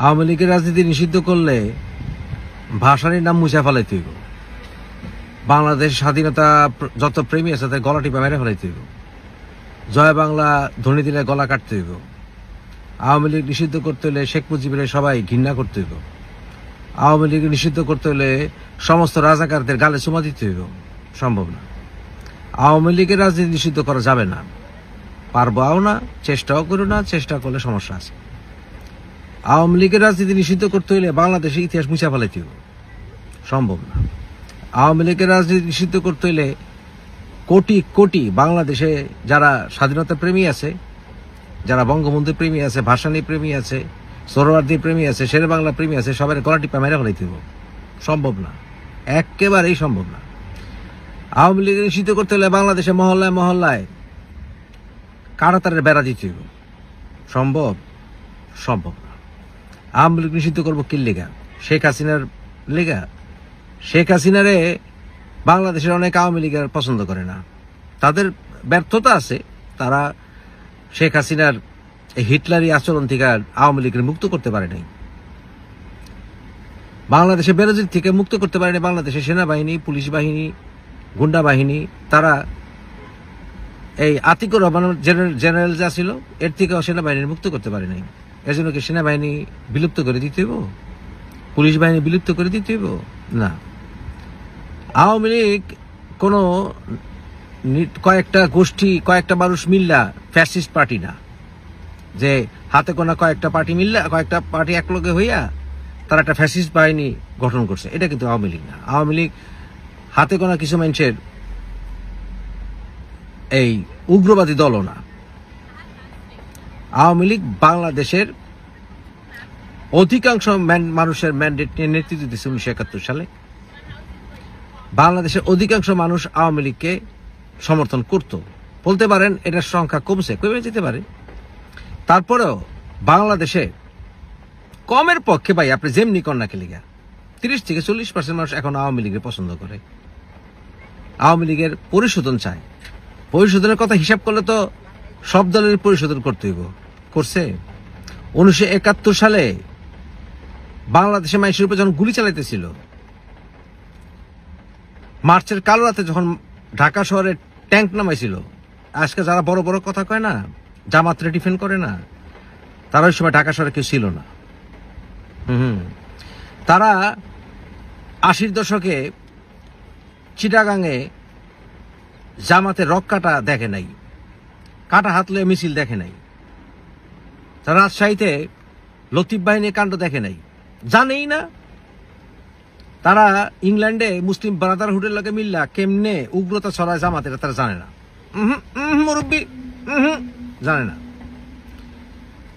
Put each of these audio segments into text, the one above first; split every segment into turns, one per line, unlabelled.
আওয়ামী লীগের রাজনীতি নিষিদ্ধ করলে ভাষার নাম মুছে ফেলাইতে হইব। বাংলাদেশ স্বাধীনতা যত প্রেমী আছে তাদের গলা টিপা মেরে ফেলাইতে হইব। জয় বাংলা ধ্বনি দিলে গলা কাটতে হইব। আওয়ামী লীগ নিষিদ্ধ করতে হলে শেখ মুজিবের সবাই ঘৃণা করতে হইব। আওয়ামী লীগ নিষিদ্ধ করতে হলে সমস্ত রাজাকারদের গালে চুমা দিতে হইব। সম্ভব না। আওয়ামী লীগের রাজনীতি নিষিদ্ধ করা যাবে না, পারবাও না, চেষ্টাও করো না। চেষ্টা করলে সমস্যা আছে। আওয়ামী লীগের রাজনীতি নিষিদ্ধ করতে হলে বাংলাদেশের ইতিহাস মুছে ফেলাইতে হইব। সম্ভব না। আওয়ামী লীগের রাজনীতি নিষিদ্ধ করতে হলে কোটি কোটি বাংলাদেশে যারা স্বাধীনতা প্রেমী আছে, যারা বঙ্গবন্ধু প্রেমী আছে, ভাসানী প্রেমী আছে, সোহরাওয়ার্দী প্রেমী আছে, শেরে বাংলা প্রেমী আছে, সবাই গলা টিপা মেরে ফেলাইতে হইব। সম্ভব না, একেবারেই সম্ভব না। আওয়ামী লীগ নিষিদ্ধ করতে হলে বাংলাদেশে মহল্লায় মহল্লায় কাঁটাতারের বেড়া দিতে হইব। সম্ভব? সম্ভব না। আওয়ামী লীগ নিষিদ্ধ করবো কি লেগা? শেখ হাসিনার লেগা? শেখ হাসিনারে বাংলাদেশের অনেক আওয়ামী লীগের পছন্দ করে না। তাদের ব্যর্থতা আছে, তারা শেখ হাসিনার হিটলারি আচরণ থেকে আওয়ামী লীগের মুক্ত করতে পারে নাই। বাংলাদেশের বেরোজির থেকে মুক্ত করতে পারেনি বাংলাদেশের সেনাবাহিনী, পুলিশ বাহিনী, গুন্ডা বাহিনী। তারা এই আতিকুর রহমান জেনারেল যা ছিল এর থেকেও সেনাবাহিনীর মুক্ত করতে পারে নাই। এর জন্য কি সেনাবাহিনী বিলুপ্ত করে দিতে হইব? পুলিশ বাহিনী বিলুপ্ত করে দিতে হইব? না। আওয়ামী লীগ কোনো কয়েকটা গোষ্ঠী, কয়েকটা মানুষ মিল্লা ফ্যাসিস্ট পার্টি না, যে হাতে কোনা কয়েকটা পার্টি মিল্লা, কয়েকটা পার্টি একলগে হইয়া তারা একটা ফ্যাসিস্ট বাহিনী গঠন করছে। এটা কিন্তু আওয়ামী লীগ না। আওয়ামী লীগ হাতে কোনা কিছু মানুষের এই উগ্রবাদী দলও না। আওয়ামী লীগ বাংলাদেশের অধিকাংশ মানুষের ম্যান্ডেট নিয়ে নেতৃত্ব দিচ্ছে 1971 সালে। বাংলাদেশের অধিকাংশ মানুষ আওয়ামী লীগকে সমর্থন করত। বলতে পারেন এটার সংখ্যা কমে যেতে পারে। তারপরেও বাংলাদেশে কমের পক্ষে ভাই আপনি যেমনি কন্যাকে লিগা 30-40% মানুষ এখন আওয়ামী লীগের পছন্দ করে, আওয়ামী লীগের পরিশোধন চায়। পরিশোধনের কথা হিসাব করলে তো সব দলের পরিশোধন করতে হইব। করছে 1971 সালে বাংলাদেশে মানুষের উপর যখন গুলি চালাইতেছিল, মার্চের কালো রাতে যখন ঢাকা শহরে ট্যাঙ্ক নামাইছিল, আজকে যারা বড় বড় কথা কয় না, জামাতরে ডিফেন্ড করে না, তারা ওই সময় ঢাকা শহরে কেউ ছিল না। তারা 80-র দশকে চিটাগাঙে জামাতের রক কাটা দেখে নাই, কাটা হাতলে মিছিল দেখে নাই। তারা রাজশাহীতে লতিফ বাহিনীর কাণ্ড দেখে নাই, জানেই না। তারা ইংল্যান্ডে মুসলিম ব্রাদারহুডের লগে মিল্লা কেমনে উগ্রতা ছড়ায় জামাতের তারা জানে না। মুরব্বী জানে না।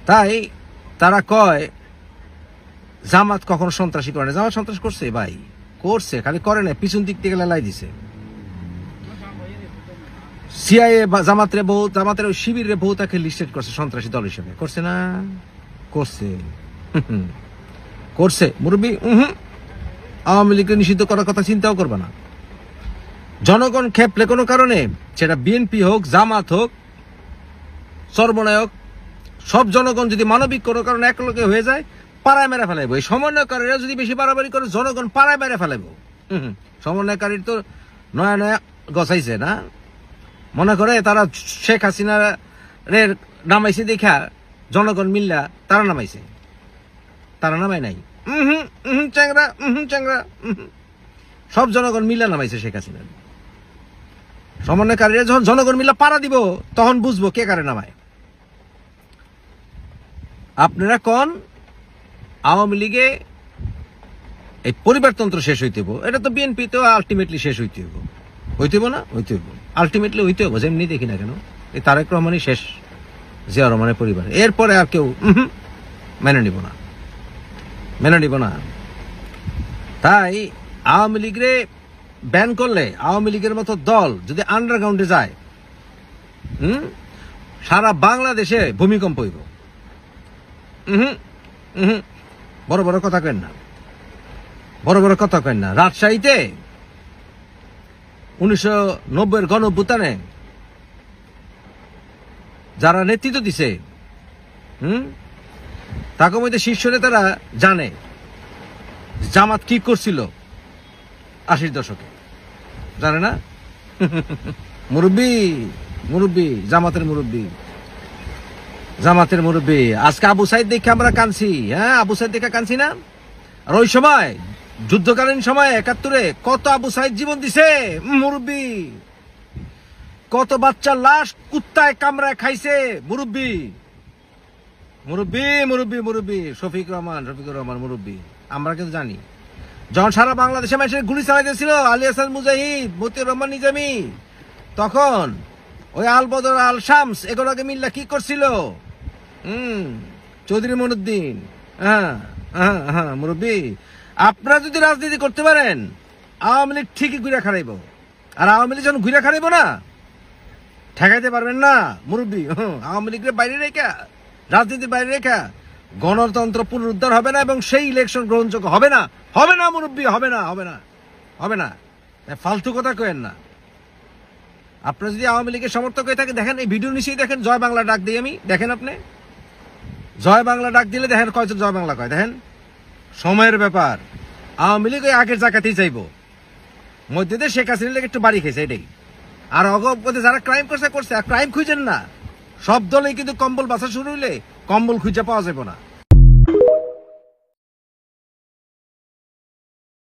তাই তারা কয় জামাত কখনো সন্ত্রাসী করে না। জামাত সন্ত্রাস করছে ভাই, করছে, খালি করে না, পিছন দিক থেকে লাই দিছে। সিআইএ জামাতের শিবিরে বহু তাকে লিস্টেড করছে সন্ত্রাসী দল হিসেবে। করছে না? করছে, করছে মুরব্বী। আওয়ামী লীগকে নিষিদ্ধ করার কথা চিন্তাও করবে না। জনগণ খেপলে কোনো কারণে, সেটা বিএনপি হোক, জামাত হোক, সর্বনায়ক, সব জনগণ যদি মানবিক কোনো কারণে একলগে হয়ে যায়, পাড়ায় মেরে ফেলাইব। এই সমন্বয়কারীরা যদি বেশি বাড়াবাড়ি করে, জনগণ পাড়ায় মেরে ফেলাইব। সমন্বয়কারীর তো নয়া নয়া গছাইছে না, মনে করে তারা শেখ হাসিনার নামাইছে দেখা জনগণ মিল্লা তারা নামাইছে। তারা নামায় নাই, চ্যাংরা চ্যাংরা, সব জনগণ মিল্লা নামাইছে শেখ হাসিনা। সমন্বয়কারীরা যখন জনগণ মিল্লা পাড়া দিব, তখন বুঝবো কে কারে নামায়। আপনারা কোন আওয়ামী লীগে এই পরিবারতন্ত্র শেষ হইতে হইব, এটা তো বিএনপিতেও আলটিমেটলি শেষ হইতে হইব। হইতে হইব না? হইতে হইব, আলটিমেটলি হইতে হইব। যেমনি দেখি না কেন, এই তারেক রহমানই শেষ, জিয়া রহমানের পরিবার। এরপরে আর কেউ মেনে নিব না, মেনে নিব না। তাই আওয়ামী লীগরে ব্যান করলে, আওয়ামী লীগের মতো দল যদি আন্ডারগ্রাউন্ডে যায়, সারা বাংলাদেশে ভূমিকম্প হইব। বড় বড় কথা কেন না, বড় বড় কথা কেন না। রাজশাহীতে 1990-এর গণঅভ্যুত্থানে যারা নেতৃত্ব দিছে, তাকে মধ্যে শীর্ষ নেতারা জানে জামাত কি করছিল 80 দশকে, জানে না? মুরব্বী মুরব্বী জামাতের মুরব্বী আজকে আবু সাইদ দেখে আমরা কানছি। হ্যাঁ, আবু সাইদ দেখে কানছি না? আর ওই সময় যুদ্ধকালীন সময় 71-এ কত আবু সাইদ জীবন দিছে মুরব্বী, কত বাচ্চার লাশ কুত্তায় কামড়ায় খাইছে মুরব্বী শফিকুর রহমান মুরব্বী। আমরা কিন্তু জানি যখন সারা বাংলাদেশে মানুষের গুলি চালাইতেছিল আলী হাসান মুজাহিদ, মতিউর রহমান নিজামী, তখন ওই আল বদর আল শামস এগুলোকে মিল্লা কি করছিল? চৌধুরী মনুদ্দিন। হ্যাঁ মুরব্বী, আপনারা যদি রাজনীতি করতে পারেন আওয়ামী লীগ ঠিকই ঘুরে খারাইব। আর আওয়ামী লীগ যখন ঘুরে খারাইব না, ঠেকাইতে পারবেন না মুরব্বী। আওয়ামী লীগের বাইরে রেখা, রাজনীতির বাইরে রেখা গণতন্ত্র পুনরুদ্ধার হবে না এবং সেই ইলেকশন গ্রহণযোগ্য হবে না মুরব্বী, হবে না। ফালতু কথা কয়েন না। আপনারা যদি আওয়ামী লীগের সমর্থক হয়ে থাকে, দেখেন এই ভিডিও নিচেই দেখেন জয় বাংলা ডাক দিই আমি, দেখেন আপনি জয় বাংলা ডাক দিলে দেখেন কয়জন জয় বাংলা কয়, দেখেন। সময়ের ব্যাপার, আওয়ামী লীগ ওই আগের জায়গাতেই চাইবো, মধ্যে দিয়ে শেখ হাসিনা লেগে একটু বাড়ি খেয়েছে এটাই। আর অগপথে যারা ক্রাইম করছে আর ক্রাইম খুঁজেন না, সব দলেই কিন্তু কম্বল বাছা শুরু হইলে কম্বল খুঁজে পাওয়া যাবে না।